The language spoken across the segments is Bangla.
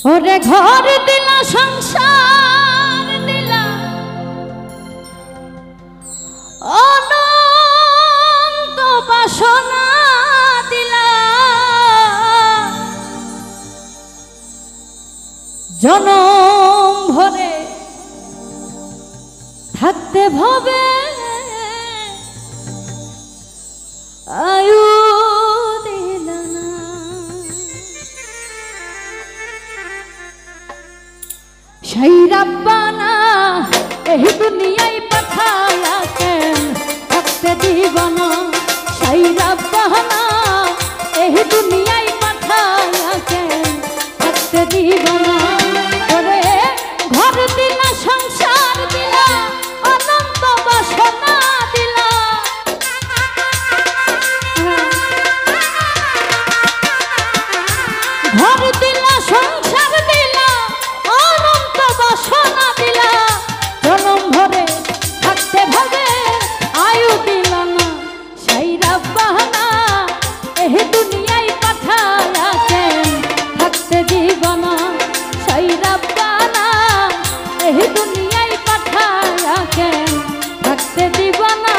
ওরে ঘর দিলা সংসার দিলা অনন্ত বাসনা দিলা জনম ভরে থাকতে ভবে আয়ু দিলা না সেই রব্বানা এই দুনিয়ায় পাঠায়া কেন থাকতে দিব না সেই রব্বানা এই দুনিয়ায় পাঠায়া কেন থাকতে দিব না ওরে ঘর দিলা সংসার দিলা অনন্ত বাসনা দিলা ঘর দিলা সংসার দিলা অনন্ত বাসনা দিলা জনম ভরে থাকতে ভাবে আয়ু দিলা না সেই রব্বানা এই দুনিয়ায় পাঠায়া কেন থাকতে দিব না সেই রব্বানা এই দুনিয়ায় পাঠায়া কেন থাকতে দিব না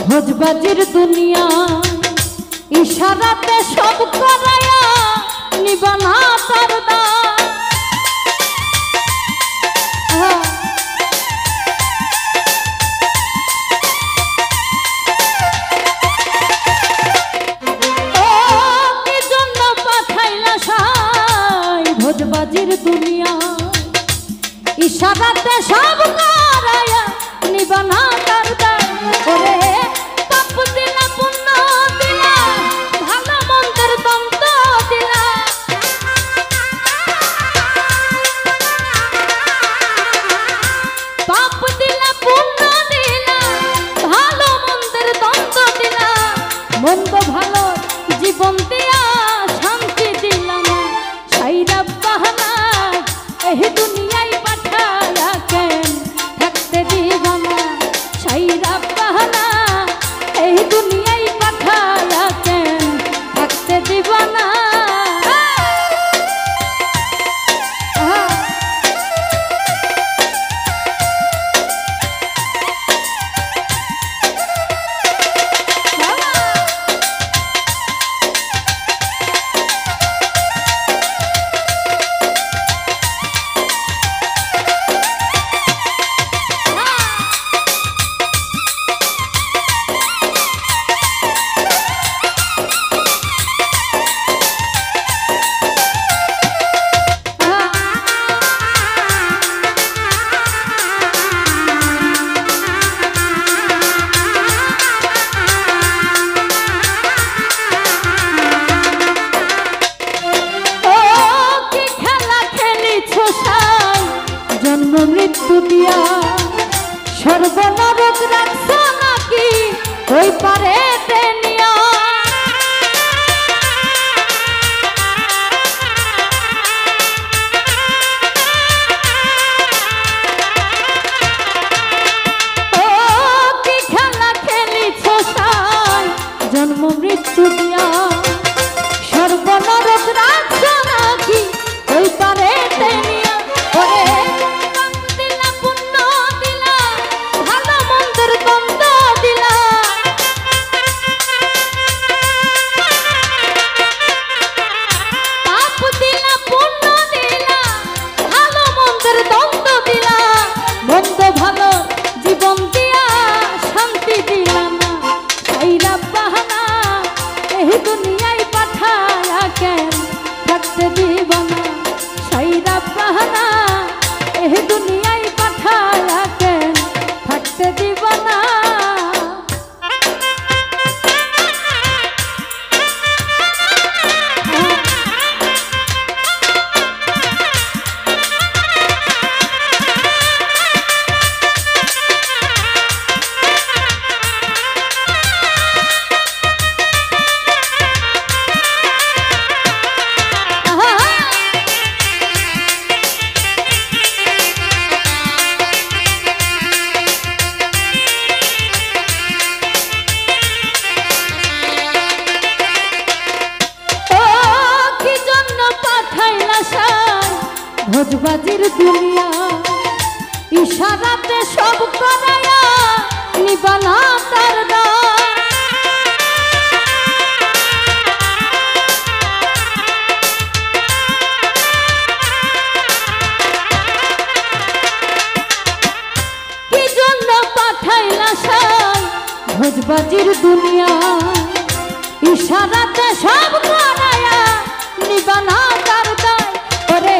ভোজবাজির দুনিয়া ইশারাতে সব করায়া নিবানা তার দান কি জন্য পাঠাইলা সাই ভোজবাজির দুনিয়া ইশারাতে সব করায়া নিবানা তার দান ওরে পাপ দিলা পুণ্য দিলা ভালো মন্দের দ্বন্দ্ব দিলা পাপ দিলা পুণ্য দিলা ভালো মন্দের দ্বন্দ্ব দিলা মন্দ ভালো জীবন দিয়া শান্তি দিলা না সেই রব্বানা এই দুনিয়ায় পাঠায়া কেন থাকতে দিব না সেই রব্বানা এই দুনিয়ায় পাঠায়া কেন থাকতে দিব না জন্ম মৃত্যু দিয়া সর্বনরক রাখছ নাকি ওই পারে টেনিয়া ও কি খেলা খেলিছ সাই জন্ম মৃত্যু দিয়া সর্বনরক রাখছ নাকি ওই পারে টেনিয়া ওরে দিলা পুণ্য দিলা ভালো মন্দের দ্বন্দ্ব দিলা ভোজবাজির দুনিয়া ইশারাতে সব করায়া নিবানা তার কি জন্য পাঠাইলা সাই ভোজবাজির দুনিয়া ইশারাতে সব করায়া নিবানা তার দায় ওরে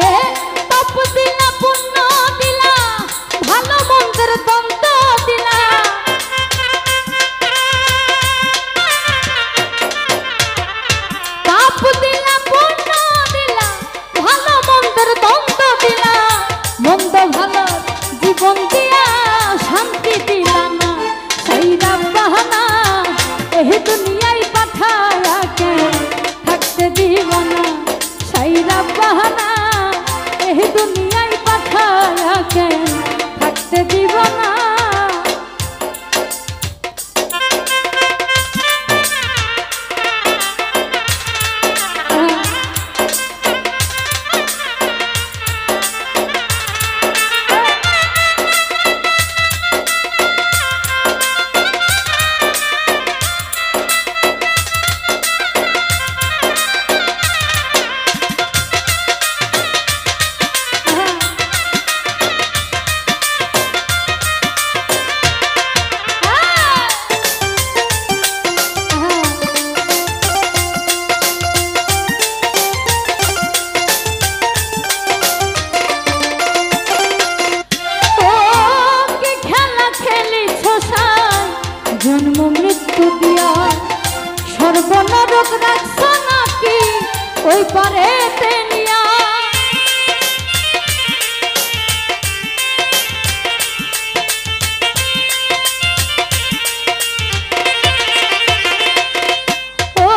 পাপ দিলা পুণ্য দিলা ভালো মন্দের দ্বন্দ্ব দিলা পাপ দিলা পুণ্য দিলা ভালো মন্দের দ্বন্দ্ব দিলা মন্দ ভালো জীবন দিয়া শান্তি দিলা না সাইরা বাহানা এই দুনিয়ায় পাঠায়া কে থাকতে দিব না সাইরা বাহানা এই দুনিয়ায় পাঠায়া কে থাকতে দিব না জন্ম মৃত্যু দিয়া সর্বনরক রাখছ নাকি ওই পারে তেনিয়া ও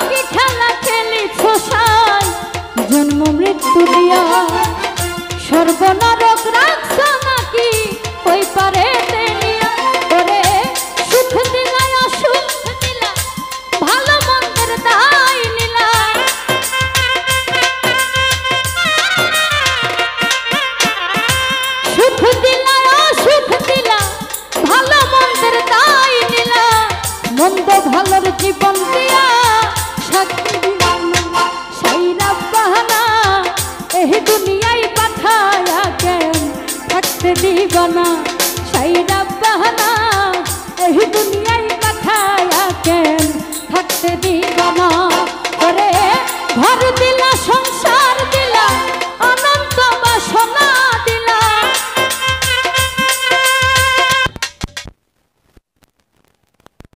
কি খেলা খেলিছ সাই জন্ম মৃত্যু দিয়া সর্বনরক রাখছ নাকি ওই পারে তেনিয়া ওরে সুখ দিলা অসুখ দিলা ভালো মন্দের দায় নিলা সুখ দিলা অসুখ দিলা ভালো মন্দের দায় নিলা মন্দ ভালোর জীবন দিয়া সাক্ষী দিলা সাইরা বাহানা এই দুনিয়ায় পাঠায়া কেন থাকতে দিব না সাইরা বাহানা এই দুনিয়ায় পাঠায়া কেন থাকতে দিব না ওরে ঘর